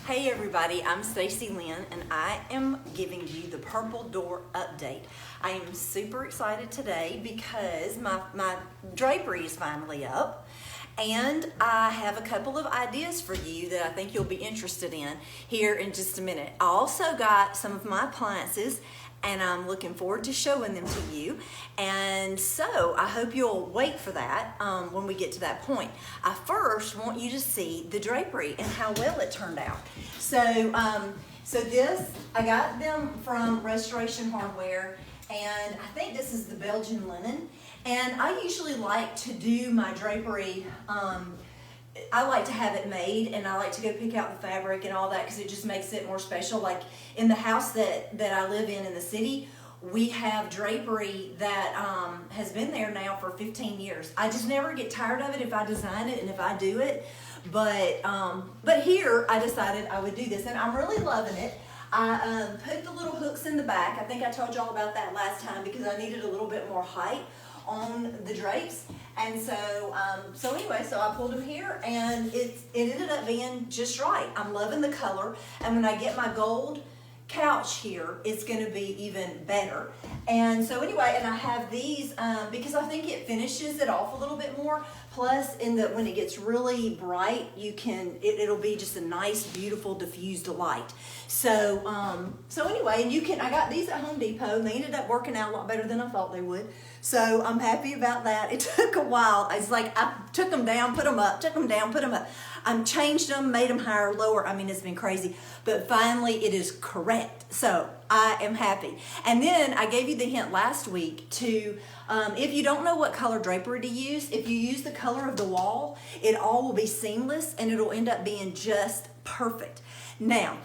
Hey everybody, I'm Stacy Lynn and I am giving you the purple door update. I am super excited today because my drapery is finally up and I have a couple of ideas for you that I think you'll be interested in here in just a minute. I also got some of my appliances and I'm looking forward to showing them to you. And so I hope you'll wait for that when we get to that point. I first want you to see the drapery and how well it turned out. So this, I got them from Restoration Hardware, and I think this is the Belgian linen. And I usually like to do my drapery, I like to have it made, and I like to go pick out the fabric and all that because it just makes it more special. Like in the house that I live in the city, we have drapery that has been there now for 15 years. I just never get tired of it if I design it and if I do it. But here I decided I would do this, and I'm really loving it. I put the little hooks in the back. I think I told y'all about that last time because I needed a little bit more height on the drapes. And so anyway, I pulled them here, and it ended up being just right. I'm loving the color, and when I get my gold couch here, it's going to be even better. And so anyway, and I have these because I think it finishes it off a little bit more. Plus, when it gets really bright, it'll be just a nice, beautiful, diffused light. So anyway, and I got these at Home Depot, and they ended up working out a lot better than I thought they would. So I'm happy about that. It took a while. It's like I took them down, put them up, took them down, put them up. I changed them, made them higher, lower. I mean, it's been crazy. But finally, it is correct. So I am happy. And then I gave you the hint last week to, if you don't know what color drapery to use, if you use the color of the wall, it all will be seamless and it'll end up being just perfect. Now,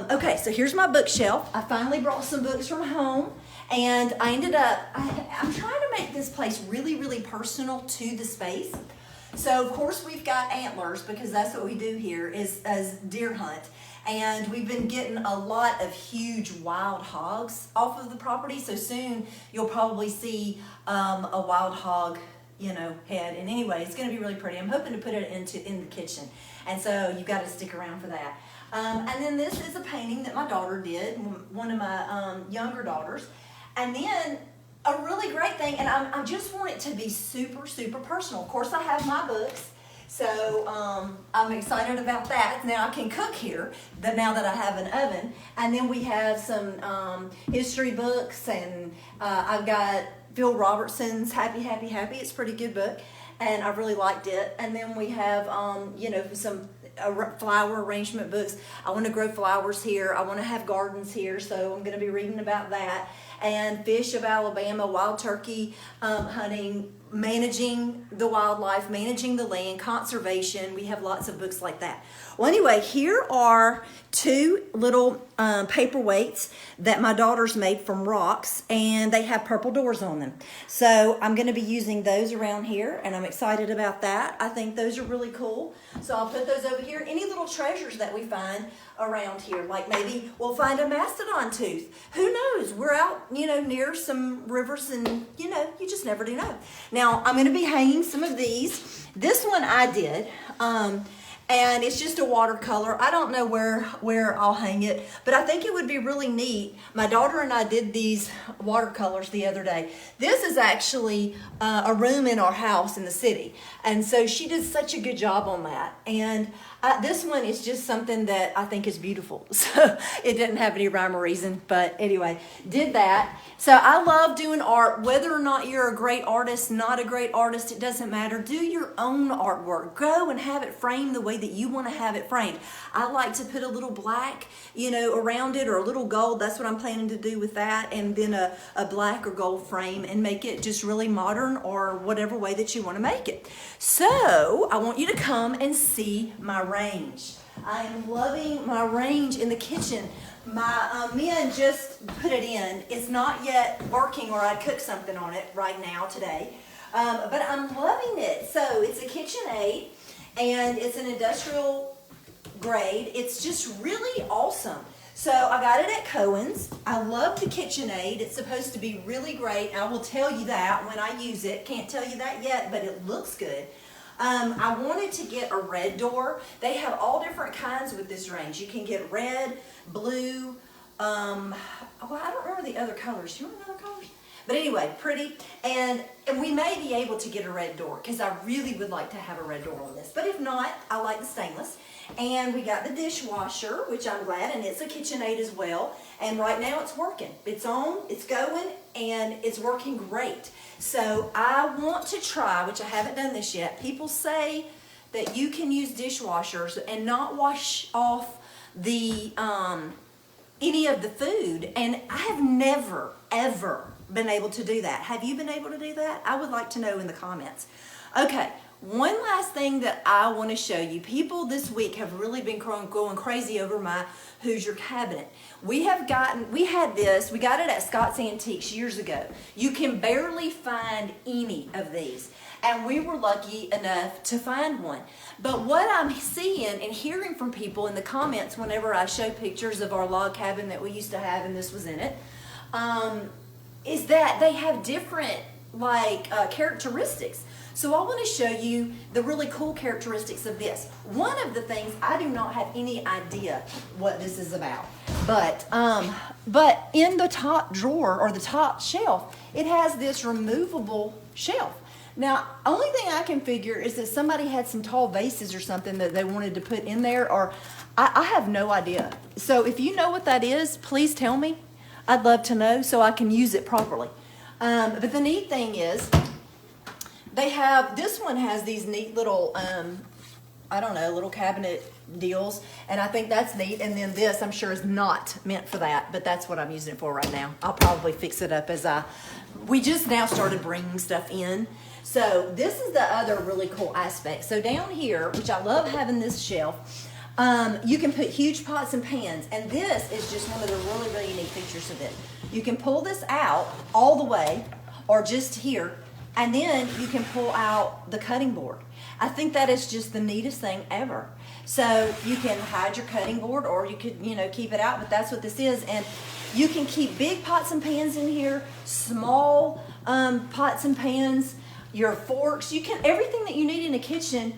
okay, so here's my bookshelf. I finally brought some books from home. And I ended up, I'm trying to make this place really, really personal to the space. So, of course, we've got antlers because that's what we do here as deer hunt. And we've been getting a lot of huge wild hogs off of the property. So soon you'll probably see a wild hog, head. And anyway, it's going to be really pretty. I'm hoping to put it in the kitchen. And so you've got to stick around for that. And then this is a painting that my daughter did, one of my younger daughters. And then a really great thing, and I just want it to be super, super personal. Of course, I have my books, so I'm excited about that. Now I can cook here, now that I have an oven. And then we have some history books, and I've got Phil Robertson's Happy, Happy, Happy. It's a pretty good book, and I really liked it. And then we have, some flower arrangement books. I want to grow flowers here. I want to have gardens here, so I'm going to be reading about that. And Fish of Alabama, wild turkey hunting, managing the wildlife, managing the land, conservation. We have lots of books like that. Well, anyway, here are two little paperweights that my daughters made from rocks, and they have purple doors on them. So I'm going to be using those around here, and I'm excited about that. I think those are really cool. So I'll put those over here. Any little treasures that we find around here, like maybe we'll find a mastodon tooth. Who knows? We're out, near some rivers, and you just never do know. Now I'm going to be hanging some of these. This one I did, and it's just a watercolor. I don't know where I'll hang it, but I think it would be really neat. My daughter and I did these watercolors the other day. This is actually a room in our house in the city, and so she did such a good job on that. And this one is just something that I think is beautiful. So it didn't have any rhyme or reason, but anyway, did that. So I love doing art, whether or not you're a great artist, not a great artist, it doesn't matter. Do your own artwork. Go and have it framed the way that you want to have it framed. I like to put a little black, around it, or a little gold. That's what I'm planning to do with that. And then a black or gold frame and make it just really modern, or whatever way that you want to make it. So I want you to come and see my range. I am loving my range in the kitchen. My men just put it in. It's not yet working, or I'd cook something on it right now today. But I'm loving it. So it's a KitchenAid, and it's an industrial grade. It's just really awesome. So I got it at Cohens. I love the KitchenAid. It's supposed to be really great. I will tell you that when I use it. Can't tell you that yet, but it looks good. I wanted to get a red door. They have all different kinds with this range. You can get red, blue, well, I don't remember the other colors. Do you remember the other colors? But anyway, pretty. And we may be able to get a red door because I really would like to have a red door on this. But if not, I like the stainless. And we got the dishwasher, which I'm glad, and it's a KitchenAid as well. And right now it's working. It's on, it's going, and it's working great. So I want to try, which I haven't done this yet. People say that you can use dishwashers and not wash off the any of the food, and I have never, ever been able to do that. Have you been able to do that? I would like to know in the comments. Okay, one last thing that I want to show you. People this week have really been going crazy over my Hoosier cabinet. We got it at Scott's Antiques years ago. You can barely find any of these. And we were lucky enough to find one. But what I'm seeing and hearing from people in the comments whenever I show pictures of our log cabin that we used to have and this was in it, is that they have different characteristics. So I want to show you the really cool characteristics of this. One of the things, I do not have any idea what this is about. But in the top drawer or the top shelf, it has this removable shelf. Now, only thing I can figure is that somebody had some tall vases or something that they wanted to put in there, or I have no idea. So if you know what that is, please tell me. I'd love to know so I can use it properly. But the neat thing is, this one has these neat little, little cabinet deals, and I think that's neat. And then this, I'm sure, is not meant for that, but that's what I'm using it for right now. I'll probably fix it up we just now started bringing stuff in. So this is the other really cool aspect. So down here, which I love having this shelf, you can put huge pots and pans, and this is just one of the really, really neat features of it. You can pull this out all the way, or just here, and then you can pull out the cutting board. I think that is just the neatest thing ever. So you can hide your cutting board, or you could, keep it out, but that's what this is. And you can keep big pots and pans in here, small pots and pans, your forks, everything that you need in a kitchen,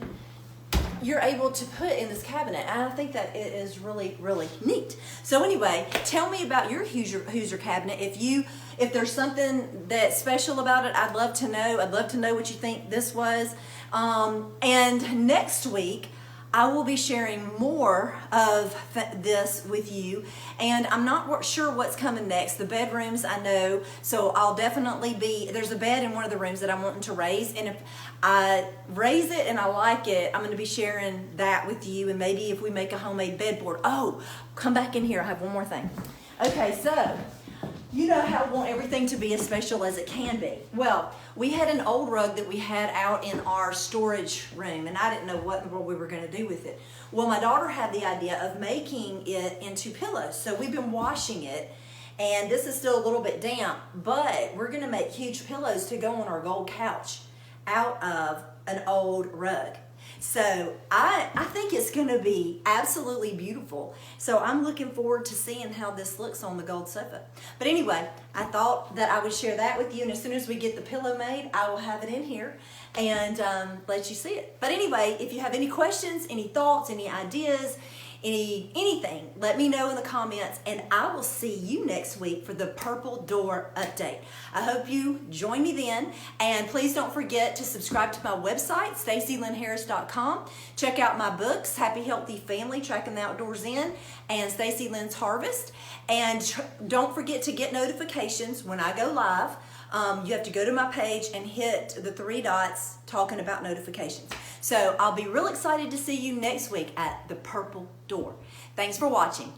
you're able to put in this cabinet. And I think that it is really, really neat. So anyway, tell me about your Hoosier cabinet. If there's something that's special about it, I'd love to know. I'd love to know what you think this was. And next week, I will be sharing more of this with you, and I'm not sure what's coming next. The bedrooms, I know, so I'll definitely there's a bed in one of the rooms that I'm wanting to raise, and if I raise it and I like it, I'm going to be sharing that with you, and maybe if we make a homemade bedboard. Oh, come back in here, I have one more thing. Okay, so you know how I want everything to be as special as it can be. Well, we had an old rug that we had out in our storage room, and I didn't know what in the world we were going to do with it. Well, my daughter had the idea of making it into pillows, so we've been washing it, and this is still a little bit damp, but we're going to make huge pillows to go on our gold couch out of an old rug. So I think it's going to be absolutely beautiful. So I'm looking forward to seeing how this looks on the gold sofa. But anyway, I thought that I would share that with you. And as soon as we get the pillow made, I will have it in here and let you see it. But anyway, if you have any questions, any thoughts, any ideas, anything, let me know in the comments, and I will see you next week for the purple door update. I hope you join me then, and please don't forget to subscribe to my website, StaceyLynnHarris.com. Check out my books, Happy Healthy Family, Tracking the Outdoors In, and Stacey Lynn's Harvest. And don't forget to get notifications when I go live. You have to go to my page and hit the 3 dots talking about notifications. So I'll be real excited to see you next week at the Purple Door. Thanks for watching.